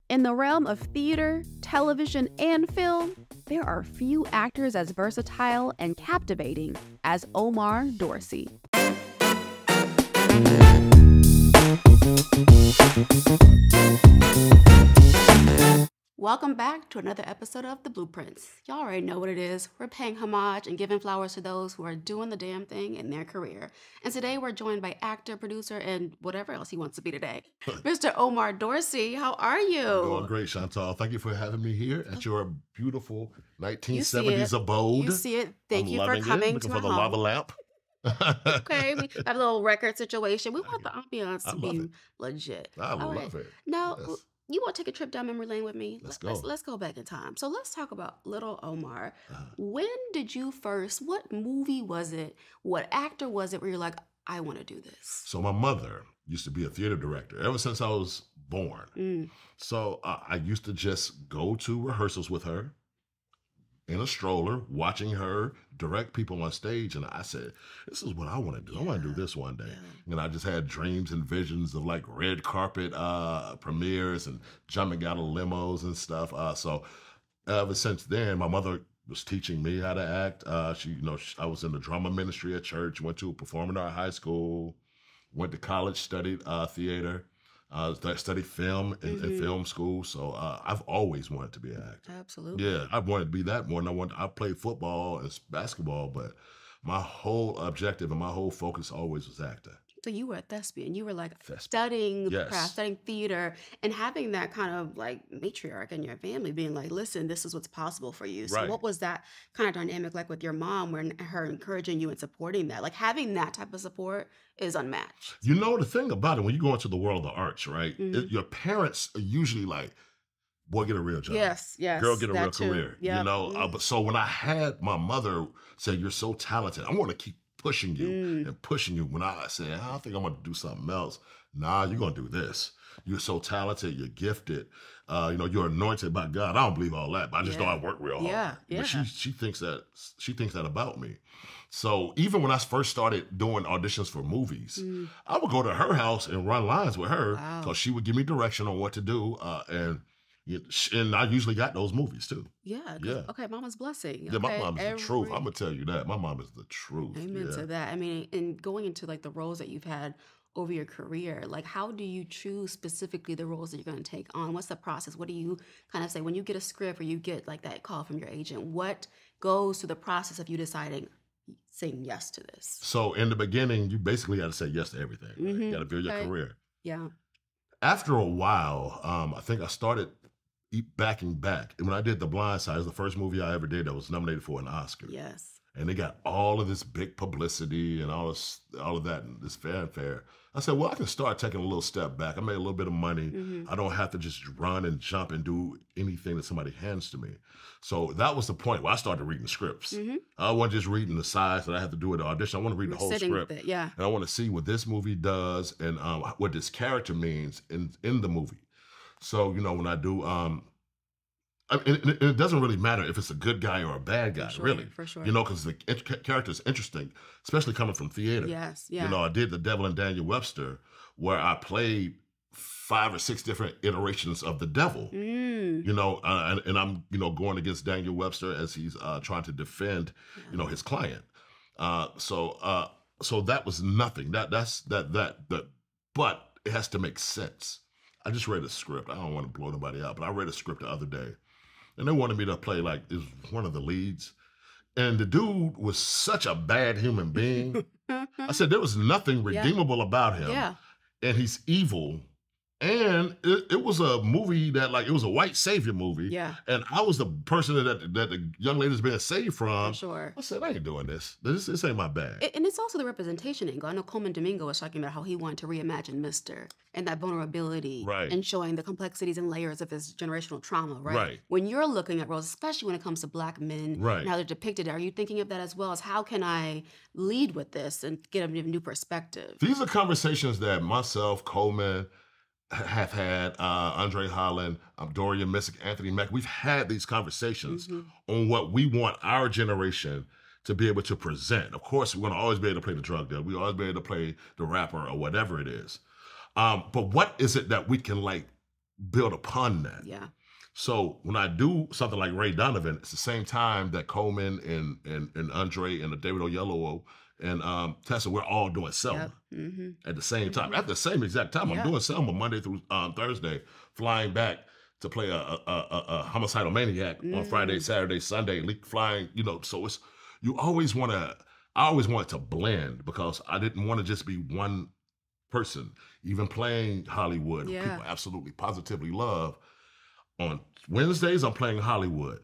In the realm of theater, television, and film, there are few actors as versatile and captivating as Omar Dorsey. Welcome back to another episode of The Blueprints. Y'all already know what it is. We're paying homage and giving flowers to those who are doing the damn thing in their career. And today we're joined by actor, producer, and whatever else he wants to be today, Mr. Omar Dorsey. How are you? Doing great, Chantal. Thank you for having me here at your beautiful 1970s abode. You see it. Thank you for coming Looking to for my the home. lava lamp. Okay, we have a little record situation. We want the ambiance to be legit. I love it. Now, Yes. you want to take a trip down memory lane with me? Let's go. Let's go back in time. So let's talk about little Omar. When did you first, what movie was it? What actor was it where you're like, I want to do this? So my mother used to be a theater director ever since I was born. Mm. So I used to just go to rehearsals with her in a stroller, watching her direct people on stage. And I said, this is what I want to do. I want to do this one day. Yeah. And I just had dreams and visions of like red carpet premieres and jumping out of limos and stuff. So ever since then, my mother was teaching me how to act. I was in the drama ministry at church, went to a performing art high school, went to college, studied theater. Studied film in film school, so I've always wanted to be an actor. Absolutely. Yeah, I wanted to be that more than I played football and basketball, but my whole objective and my whole focus always was actor. So you were a thespian. You were like Thespian. studying the Yes. craft, studying theater, and having that kind of like matriarch in your family being like, listen, this is what's possible for you. So Right. what was that kind of dynamic like with your mom, when her encouraging you and supporting that? Like having that type of support is unmatched. You know, the thing about it, when you go into the world of the arts, right, Mhm. your parents are usually like, boy, get a real job. Yes. Girl, get a that real too. career. Yep. You know, but so when I had my mother say, you're so talented, I want to keep pushing you and pushing you. When I said, I think I'm going to do something else. Nah, you're going to do this. You're so talented. You're gifted. You're anointed by God. I don't believe all that, but I just know I work real hard. Yeah. But she thinks that about me. So even when I first started doing auditions for movies, I would go to her house and run lines with her Wow. because she would give me direction on what to do. And I usually got those movies too. Yeah. 'Cause- Yeah. Okay. Mama's blessing. Yeah, my Okay, mom is the truth. I'm gonna tell you that. My mom is the truth. Amen Yeah. to that. I mean, and going into like the roles that you've had over your career, like how do you choose specifically the roles that you're going to take on? What's the process? What do you kind of say when you get a script or you get like that call from your agent? What goes through the process of you deciding, saying yes to this? So in the beginning, you basically got to say yes to everything. Right? You Mhm. got to build your Okay. career. Yeah. After a while, I think I started backing back. And when I did The Blind Side, it was the first movie I ever did that was nominated for an Oscar. Yes. And they got all of this big publicity and all of that and this fanfare. I said, well, I can start taking a little step back. I made a little bit of money. I don't have to just run and jump and do anything that somebody hands to me. So that was the point where I started reading the scripts. I wasn't just reading the sides that I have to do at the audition. I want to read the whole Sitting script. with it. Yeah. And I want to see what this movie does and what this character means in the movie. So, when I do, it doesn't really matter if it's a good guy or a bad guy, really. For sure. Because the character is interesting, especially coming from theater. Yes. Yeah. I did The Devil and Daniel Webster, where I played 5 or 6 different iterations of the devil. And I'm, going against Daniel Webster as he's trying to defend, his client. So that was nothing. But it has to make sense. I just read a script. I don't want to blow nobody out, but I read a script the other day, and they wanted me to play like it was one of the leads, and the dude was such a bad human being. I said there was nothing redeemable about him. Yeah. And he's evil. And it was a movie that it was a white savior movie. Yeah. And I was the person that the young lady's being saved from. For sure. I said, I ain't doing this. This ain't my bag. And it's also the representation angle. I know Coleman Domingo was talking about how he wanted to reimagine Mr. and that vulnerability Right. and showing the complexities and layers of his generational trauma, right? Right. When you're looking at roles, especially when it comes to Black men Right. and how they're depicted, are you thinking of that as well as how can I lead with this and get a new perspective? These are conversations that myself, Coleman, have had, Andre Holland, Dorian Missick, Anthony Mack. We've had these conversations on what we want our generation to be able to present. Of course, we're going to always be able to play the drug dealer. We'll always be able to play the rapper or whatever it is. But what is it that we can build upon that. Yeah. So when I do something like Ray Donovan, it's the same time that Coleman and Andre and David Oyelowo and Tessa, we're all doing Selma Yep. Mm-hmm. at the same time. Mm-hmm. At the same exact time, I'm Yeah. doing Selma Monday through Thursday, flying back to play a homicidal maniac on Friday, Saturday, Sunday, flying, so it's, I always wanted to blend because I didn't want to just be one person. Even playing Hollywood, who Yeah. people absolutely positively love. On Wednesdays, I'm playing Hollywood.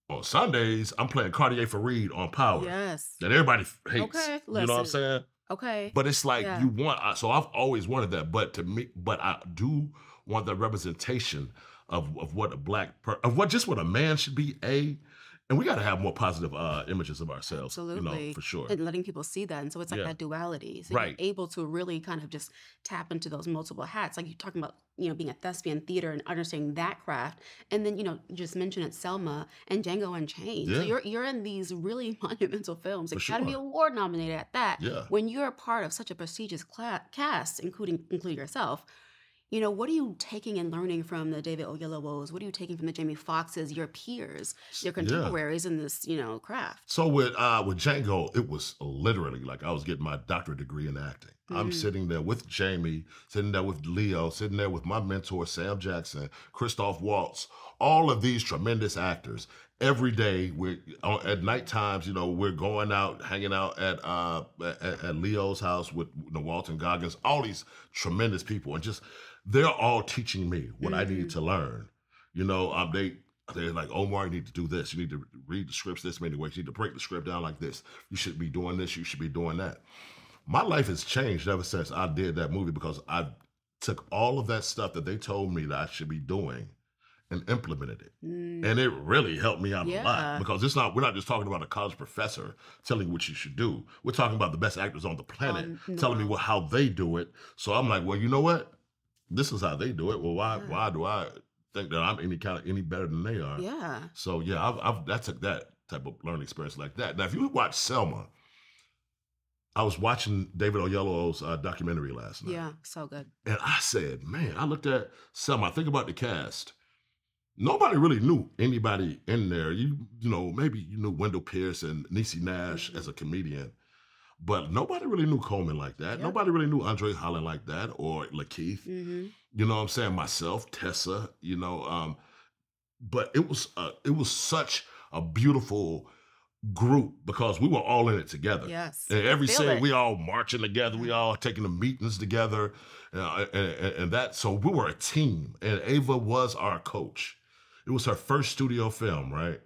On Sundays, I'm playing Cartier Farid on Power. Yes. That everybody hates. Okay, You know what I'm listen. saying? Okay. But it's like Yeah. you want, so I've always wanted that. But I do want the representation of what of what a man should be. And we got to have more positive images of ourselves. Absolutely. For sure. And letting people see that. And so it's like Yeah. that duality. So Right. you're able to really kind of just tap into those multiple hats. Like you're talking about, being a thespian theater and understanding that craft. And then, you just mentioned it, Selma and Django Unchained. So Yeah. you're in these really monumental films. For Like, got to be sure. award nominated at that. Yeah. When you're a part of such a prestigious cast, including yourself, what are you taking and learning from the David Oyelowo's? What are you taking from the Jamie Foxxes, your peers, your Yeah. contemporaries in this, craft? So with Django, it was literally like I was getting my doctorate degree in acting. I'm sitting there with Jamie, sitting there with Leo, sitting there with my mentor, Sam Jackson, Christoph Waltz, all of these tremendous actors. Every day, at night times, we're going out, hanging out at Leo's house with Walton Goggins, all these tremendous people. And just, they're all teaching me what I need to learn. They're like, Omar, you need to do this. You need to read the scripts this many ways. You need to break the script down like this. You should be doing this. You should be doing that. My life has changed ever since I did that movie because I took all of that stuff that they told me that I should be doing and implemented it. And it really helped me out a lot Yeah. because we're not just talking about a college professor telling you what you should do. We're talking about the best actors on the planet telling me how they do it. So I'm like, well, you know what? This is how they do it. Well, why do I think that I'm any better than they are? Yeah. So yeah, I took that type of learning experience like that. Now, if you watch Selma, I was watching David Oyelowo's documentary last night. Yeah. So good. And I said, man, I looked at Selma. I think about the cast. Nobody really knew anybody in there. Maybe you knew Wendell Pierce and Niecy Nash as a comedian, but nobody really knew Coleman like that. Yep. Nobody really knew Andre Holland like that or Lakeith. Mm-hmm. You know what I'm saying? Myself, Tessa. But it was such a beautiful group because we were all in it together. Yes. And every Feel scene, it. we all marching together. We all taking the meetings together, and that. So we were a team. And Ava was our coach. It was her first studio film, right?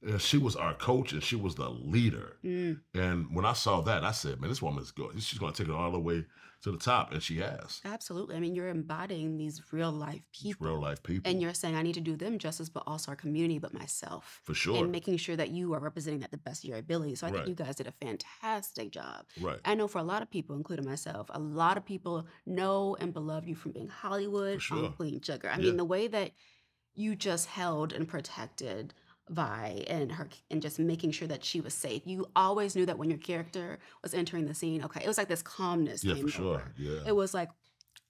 And she was our coach, and she was the leader. And when I saw that, I said, "Man, this woman is good. She's going to take it all the way to the top," and she has. Absolutely. I mean, you're embodying these real life people. Real life people, And you're saying, I need to do them justice, but also our community, but myself. for sure. And making sure that you are representing that the best of your ability. So I think Right. you guys did a fantastic job. Right. I know for a lot of people, including myself, a lot of people know and beloved you from being Hollywood, For sure. Queen Sugar. I Yeah. mean, the way that you just held and protected Vi and her and just making sure that she was safe. You always knew that when your character was entering the scene, okay, it was like this calmness Yeah, came for sure. over. Yeah. It was like,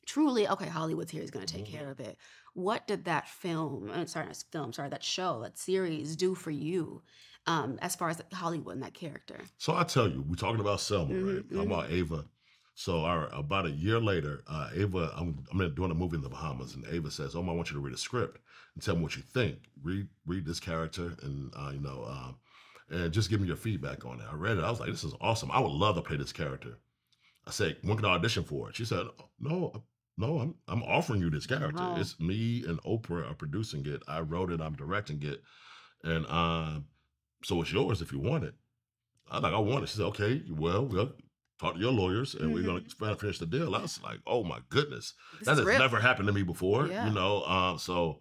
truly, okay, Hollywood's here, he's going to take care of it. What did that that show, that series do for you as far as Hollywood and that character? So I tell you, we're talking about Selma, right? Mhm, Talking about Ava. So about a year later, Ava, I'm doing a movie in the Bahamas, and Ava says, "Oh, I want you to read a script and tell me what you think. Read this character, and and just give me your feedback on it." I read it. I was like, "This is awesome. I would love to play this character." I said, "When can I audition for it?" She said, "No, I'm offering you this character. Wow. It's me and Oprah are producing it. I wrote it. I'm directing it, and so it's yours if you want it." I was like, "I want it." She said, "Okay, well, we'll talk to your lawyers, and we're going to finish the deal." I was like, "Oh my goodness, This that is has real. never happened to me before." Yeah. So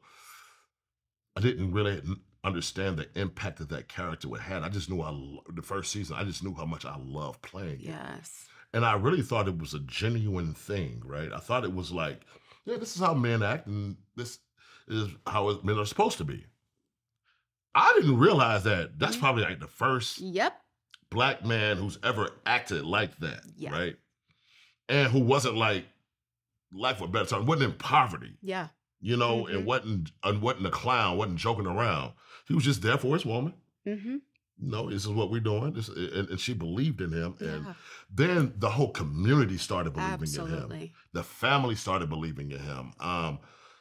I didn't really understand the impact that that character would have. I just knew the first season, I just knew how much I loved playing it. Yes. And I really thought it was a genuine thing, right? I thought it was like, yeah, this is how men act, and this is how men are supposed to be. I didn't realize that that's probably like the first Yep. Black man who's ever acted like that, Yeah. right? And who wasn't like life with better time, wasn't in poverty. Yeah. you know, Mhm. and wasn't a clown, wasn't joking around. He was just there for his woman. Mhm. No, this is what we're doing. And she believed in him. And Yeah. then the whole community started believing in him. Absolutely. The family started believing in him.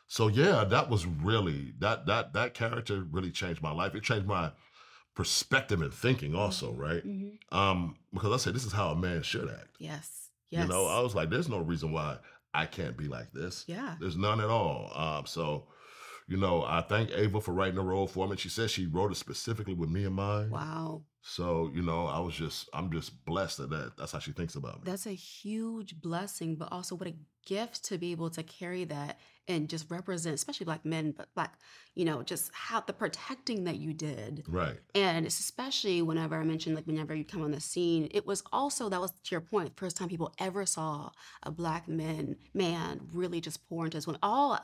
So yeah, that was really that character really changed my life. It changed my perspective and thinking also, Mhm. right? Mhm. Because I said this is how a man should act. Yes. You know, I Yes. was like, there's no reason why I can't be like this. Yeah. There's none at all. So, you know, I thank Ava for writing the role for me. She said she wrote it specifically with me in mind. Wow. So, you know, I'm just blessed that that's how she thinks about me. That's a huge blessing, but also what a gift to be able to carry that and just represent, especially Black men, but Black, just how the protecting that you did. Right. And it's especially whenever I mentioned, like, whenever you come on the scene, it was also, that was to your point, first time people ever saw a Black man really just pour into his woman, all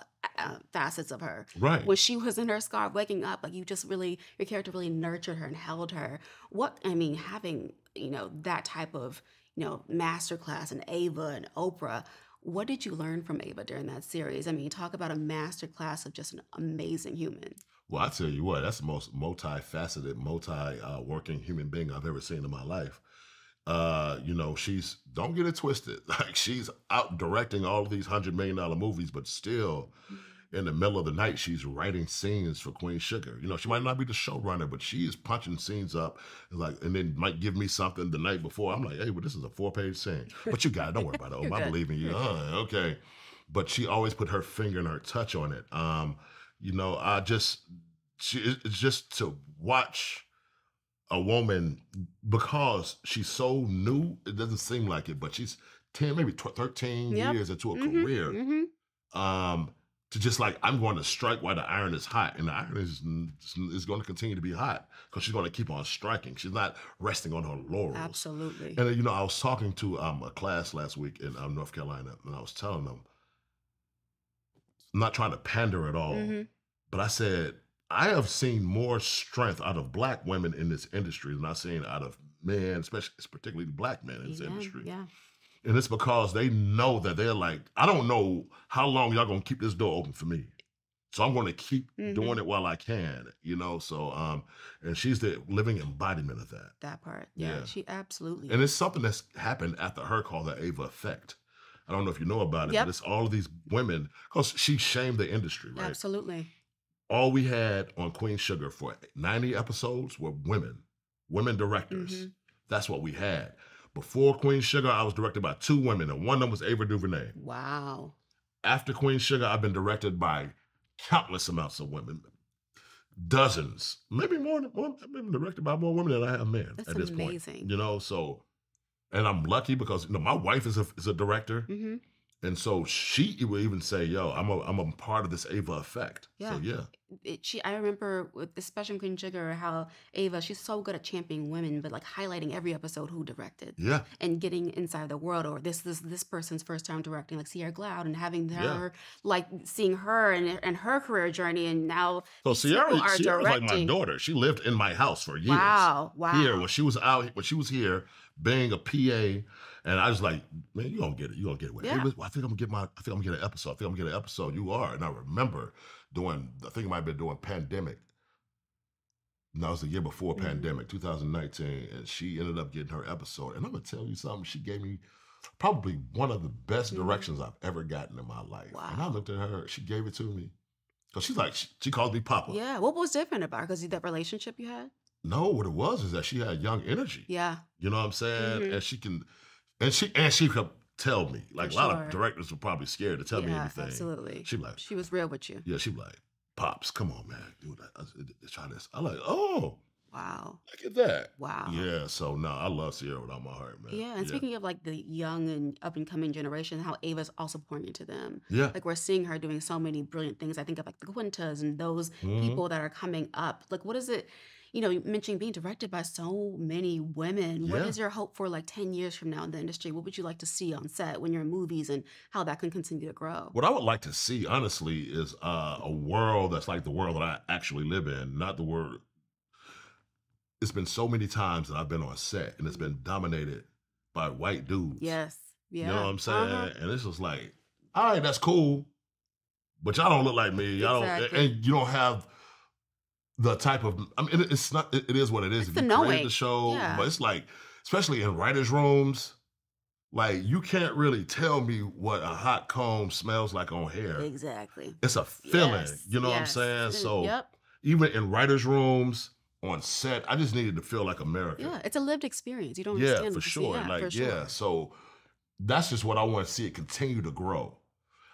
facets of her. Right. When she was in her scarf waking up, like, you just really, your character really nurtured her and held her. Having, that type of, masterclass and Ava and Oprah, what did you learn from Ava during that series? I mean, talk about a masterclass of just an amazing human. Well, I tell you what, that's the most multifaceted, working human being I've ever seen in my life. You know, she's don't get it twisted. Like she's out directing all of these $100 million movies, but still in the middle of the night, she's writing scenes for Queen Sugar. You know, she might not be the showrunner, but she is punching scenes up, and then might give me something the night before. I'm like, hey, well, this is a 4-page scene, but you got it. Don't worry about it. You're I good. believe in you. You're good. Okay, but she always put her finger and her touch on it. You know, it's just to watch a woman because she's so new. It doesn't seem like it, but she's 10, maybe 13 Yep. years into a Mhm. career. Mhm. To just like I'm going to strike while the iron is hot, and the iron is going to continue to be hot because she's going to keep on striking. She's not resting on her laurels. Absolutely. And you know, I was talking to a class last week in North Carolina, and I was telling them, I'm not trying to pander at all, Mhm. but I said I have seen more strength out of Black women in this industry than I've seen out of men, especially particularly Black men in this Amen. industry. Yeah. And it's because they know that they're like, I don't know how long y'all gonna keep this door open for me. So I'm gonna keep doing Mhm. it while I can, you know. So and she's the living embodiment of that. That part. Yeah, Yeah. she absolutely And is. it's something that's happened after her called the Ava effect. I don't know if you know about it, but Yep. it's all of these women, because she shamed the industry, right? Absolutely. All we had on Queen Sugar for 90 episodes were women directors. Mhm. That's what we had. Before Queen Sugar, I was directed by 2 women, and one of them was Ava DuVernay. Wow. After Queen Sugar, I've been directed by countless amounts of women, dozens, maybe more. I've been directed by more women than I have men That's at this point. amazing. You know, so and I'm lucky because you know my wife is a director, Mhm. and so she will even say, "Yo, I'm a part of this Ava effect." So Yeah. yeah, I remember with especially Queen Sugar how Ava, she's so good at championing women, but like highlighting every episode who directed yeah, and getting inside the world, or this person's first time directing, like Sierra Cloud, and having yeah. her, like seeing her and her career journey, and now So these people are Sierra's like my directing. daughter. She lived in my house for years. Wow. Here Wow. when she was here being a PA, and I was like, man, you gonna get it. You gonna get it. Hey, Yeah. I think I'm gonna get an episode. I think I'm gonna get an episode. You are. And I remember I think it might have been doing pandemic. No, it was the year before Mhm. pandemic, 2019, and she ended up getting her episode. And I'm gonna tell you something. She gave me probably one of the best Mhm. directions I've ever gotten in my life. And I Wow. looked at her. She gave it to me because she's like she calls me Papa. Yeah. What was different about her? Because that relationship you had? No, what it was is that she had young energy. Yeah. You know what I'm saying? Mhm. And she could tell me. For Like a lot of sure. directors were probably scared to tell me Yeah. anything. Absolutely. She like, She was real with you. yeah, she like, Pops, come on, man. Try this. I like, oh, Wow. look at that. Wow. Yeah, so no, I love Sierra with all my heart, man. Yeah, and Yeah. speaking of like the young and up and coming generation, how Ava's also pouring into them. Yeah. Like we're seeing her doing so many brilliant things. I think of like the Quintas and those Hmm. people that are coming up. Like, what is it? You mentioning being directed by so many women. What Yeah. is your hope for like 10 years from now in the industry? What would you like to see on set when you're in movies and how that can continue to grow? What I would like to see, honestly, is a world that's like the world that I actually live in, not the world. It's been so many times that I've been on set and it's Mhm. been dominated by white dudes. Yes. You know what Yeah. I'm Uh-huh. saying? And it's just like, all right, that's cool. but y'all don't look like me. Y'all don't, Exactly. and you don't have the type of. I mean, it's not. It is what it is. It's If the you created knowing. the show, but Yeah. it's like, especially in writers' rooms, like you can't really tell me what a hot comb smells like on hair. Exactly. It's a feeling. Yes. You know what I'm Yes. saying? So Yep. even in writers' rooms, on set, I just needed to feel like America. Yeah. It's a lived experience. You don't Yeah, understand for it. sure. Yeah, Like, for yeah. sure. So that's just what I want to see it continue to grow.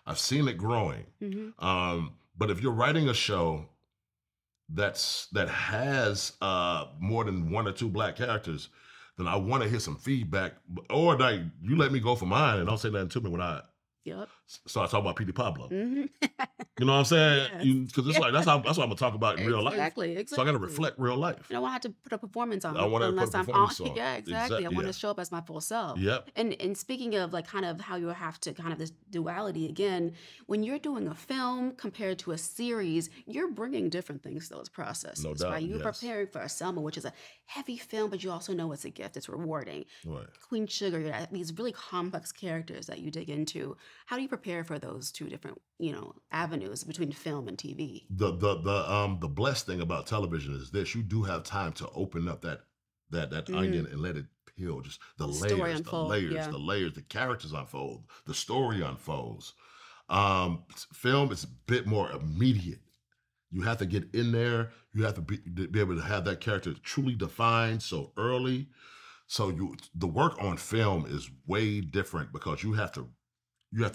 I've seen it growing. Hmm. But if you're writing a show that has more than one or two black characters, then I want to hear some feedback. Or like you let me go for mine and don't say nothing to me when I Yep. start talking about Petey Pablo. Hmm. You know what I'm saying? Yes. Because it's like that's what I'm gonna talk about in real life. Exactly. So I got to Exactly. reflect real life. I don't want to have to put a performance on I want to put a unless I'm on. performance on. Yeah, exactly. I want Yeah. to show up as my full self. Yep. And speaking of like kind of how you have to kind of this duality again, when you're doing a film compared to a series, you're bringing different things to those processes. No doubt, Right? You're yes. preparing for a Selma, which is a heavy film, but you also know it's a gift. It's rewarding. Right. Queen Sugar, you got these really complex characters that you dig into. How do you prepare for those two different, avenues between film and TV? The blessed thing about television is this: you do have time to open up that onion and let it peel. Just the Story layers, unfold, yeah. the characters unfold, the story unfolds. Film is a bit more immediate. You have to get in there. You have to be able to have that character truly defined so early. So the work on film is way different because you have to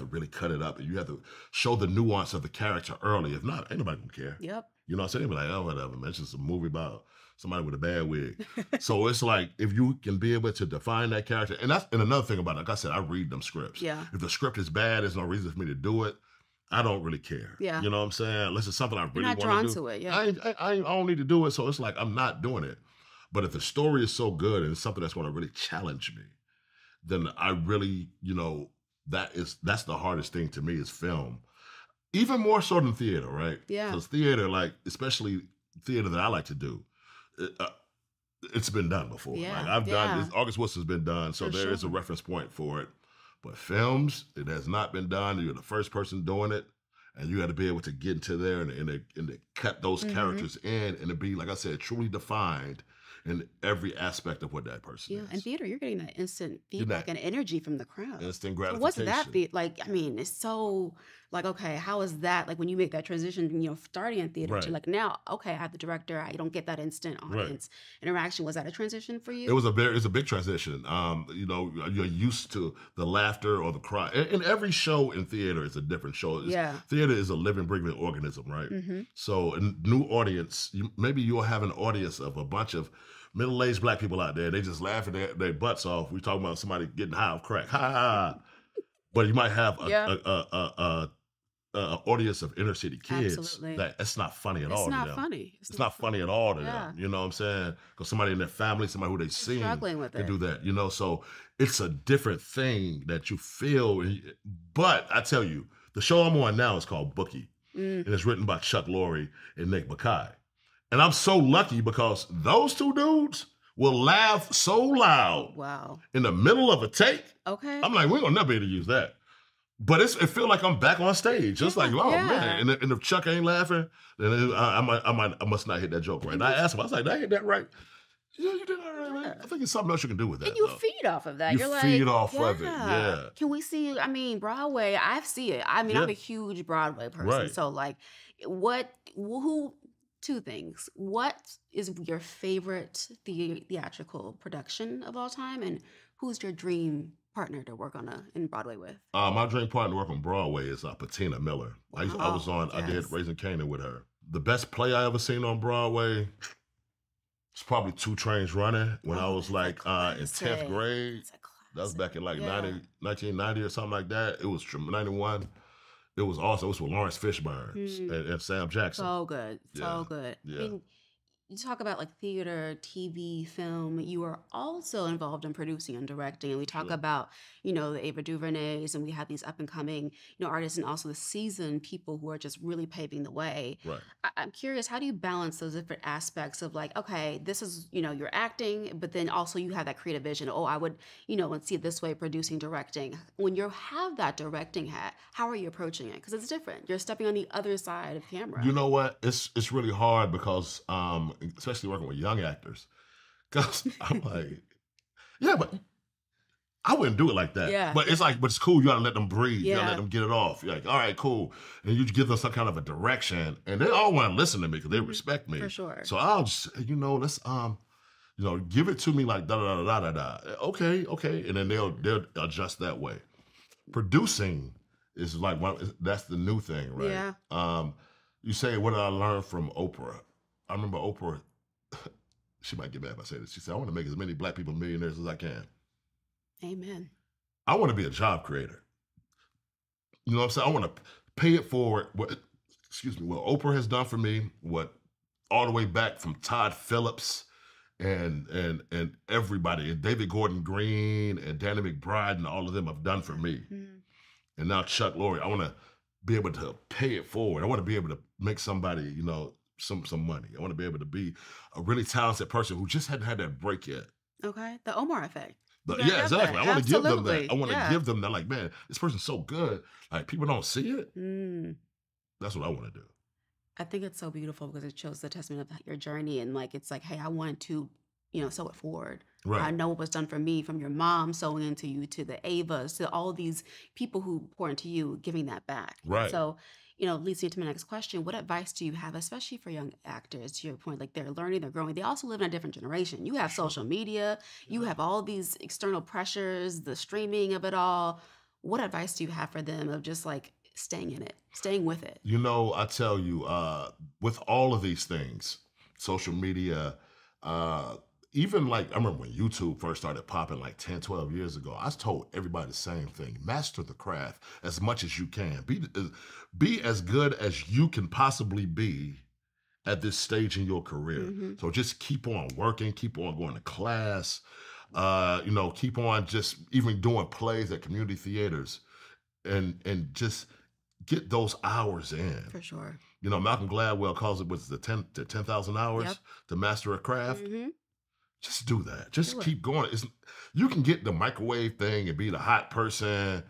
really cut it up and you have to show the nuance of the character early. If not, ain't nobody gonna care. Yep. You know what I'm saying? They be like, oh, whatever, man. It's just a movie about somebody with a bad wig. So it's like, if you can be able to define that character, and another thing about it, like I said, I read them scripts. Yeah. If the script is bad, there's no reason for me to do it. I don't really care. Yeah. You know what I'm saying? Unless it's something I really You're not want drawn to do. to it. Yeah. I don't need to do it, so it's like I'm not doing it. But if the story is so good and it's something that's going to really challenge me, then I really, that's the hardest thing to me is film. Even more so than theater, right? Yeah. Because theater, like, especially theater that I like to do, it's been done before. Yeah, Like I've done yeah. this, August Wilson's been done, so For there is a sure. reference point for it. But films, it has not been done. You're the first person doing it, and you got to be able to get into there and to cut those characters in, and to be, like I said, truly defined in every aspect of what that person Yeah, is. in theater, you're getting that instant You're feedback not- and energy from the crowd. Instant So what's that gratification. like? I mean, it's so like, okay, how is that like when you make that transition? Starting in theater to Right. like now, okay, I have the director. I don't get that instant Right. audience interaction. Was that a transition for you? It's a big transition. You're used to the laughter or the cry. And every show in theater is a different show. Yeah. Theater is a living, breathing organism, right? Mm-hmm. So a new audience, maybe you'll have an audience of a bunch of middle-aged black people out there. They just laughing their butts off. We talking about somebody getting high off crack. Ha ha ha. But you might have Yeah. a audience of inner city kids Absolutely. that it's not funny at It's all to not them. funny. It's not funny at all to Yeah. them. You know what I'm saying? Because somebody in their family, somebody who they see Struggling with can it. do that. So it's a different thing that you feel. But I tell you, the show I'm on now is called Bookie. Mm. And it's written by Chuck Lorre and Nick Mackay. And I'm so lucky because those two dudes will laugh so loud Wow. in the middle of a take. Okay. I'm like, we're going to never be able to use that. But it feels like I'm back on stage. It's like, oh, yeah. man. And if Chuck ain't laughing, then I must not hit that joke right. And I asked him, I was like, did I hit that right? Yeah, you did all right, man. I think there's something else you can do with that. And you though. feed off of that. You You're like, feed off of it, yeah. Can we see? I mean, Broadway. I see it. I mean, I'm Yeah. a huge Broadway person. Right. So, like, two things. What is your favorite theatrical production of all time, and who's your dream partner to work on in Broadway with? My dream partner to work on Broadway is Patina Miller. I did Yes. Raising Kanan with her. The best play I ever seen on Broadway, it's probably Two Trains Running when I was like in 10th grade. It's a classic. That was back in like Yeah. 1990 or something like that. It was 91. It was awesome. It was with Lawrence Fishburne and Sam Jackson. So good. So Yeah. good. Yeah. I mean, you talk about like theater, TV, film. You are also involved in producing and directing. And we talk Sure. about, the Ava DuVernays, and we have these up and coming, artists, and also the seasoned people who are just really paving the way. Right. I'm curious, how do you balance those different aspects of like, okay, this is, you're acting, but then also you have that creative vision. Oh, I would, want to see it this way, producing, directing. When you have that directing hat, how are you approaching it? Because it's different. You're stepping on the other side of camera. You know what? It's really hard because especially working with young actors, because I'm like, yeah, but I wouldn't do it like that. Yeah. But it's cool. You gotta let them breathe. You gotta Yeah. let them get it off. You're like, all right, cool. And you give them some kind of a direction, and they all want to listen to me because they respect me. For sure. So I'll just, let's give it to me like da da da da da da. Okay, and then they'll adjust that way. Producing is like that's the new thing, right? Yeah. You say, what did I learn from Oprah? I remember Oprah. She might get mad if I say this. She said, I want to make as many black people millionaires as I can. Amen. I want to be a job creator. You know what I'm saying? I want to pay it forward. What Oprah has done for me, what all the way back from Todd Phillips and everybody, and David Gordon Green and Danny McBride and all of them have done for me. Mm-hmm. And now Chuck Lorre, I want to be able to pay it forward. I want to be able to make somebody, some money. I want to be able to be a really talented person who just hadn't had that break yet. Okay. The Omar effect. Yeah, exactly. I want to give them that. I want to give them that. Like, man, this person's so good. Like, people don't see it. That's what I want to do. I think it's so beautiful because it shows the testament of your journey, and like it's like, hey, I wanted to, sow it forward. Right. I know what was done for me, from your mom sewing into you to the Avas to all these people who pour into you, giving that back. Right. So, leads me to my next question. What advice do you have, especially for young actors, to your point, like they're learning, they're growing. They also live in a different generation. You have social media, you have all these external pressures, the streaming of it all. What advice do you have for them of just like staying in it, staying with it? I tell you, with all of these things, social media, even like, I remember when YouTube first started popping like 10, 12 years ago, I told everybody the same thing. Master the craft as much as you can. Be as good as you can possibly be at this stage in your career. Mm-hmm. So just keep on working, keep on going to class, keep on just even doing plays at community theaters and just get those hours in. For sure. Malcolm Gladwell calls it, what's the 10,000 hours to master a craft. Mm-hmm. Just do that. Just keep going. You can get the microwave thing and be the hot person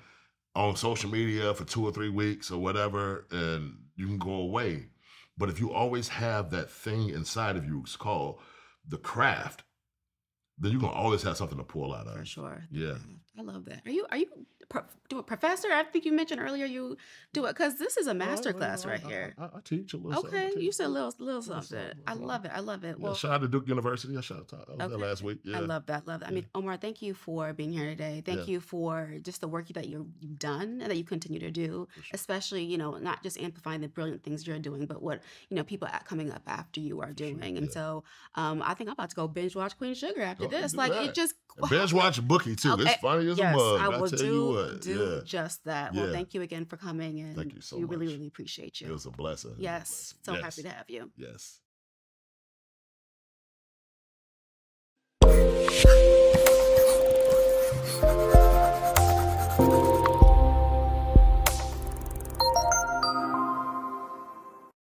on social media for 2 or 3 weeks or whatever, and you can go away. But if you always have that thing inside of you, it's called the craft, then you're going to always have something to pull out of. For sure. Yeah. I love that. Are you doing professor? I think you mentioned earlier you do it, because this is a master class right here. I teach a little Okay, something. you said a little something. I love it. Yeah, Well, shout out to Duke University. I was there last week. Yeah. I love that. I mean, Omar, thank you for being here today. Thank you for just the work that you've done and that you continue to do, especially, not just amplifying the brilliant things you're doing, but what, people coming up after you are doing. And so I think I'm about to go binge watch Queen Sugar after this. Like, it just... Binge watch Bookie, too. Okay. It's funny as a Yes, mug. I will tell you what. do just that. Well, Yeah. thank you again for coming, and Thank you so we really, much. really appreciate you. It was a blessing. Yes, so happy to have you. Yes.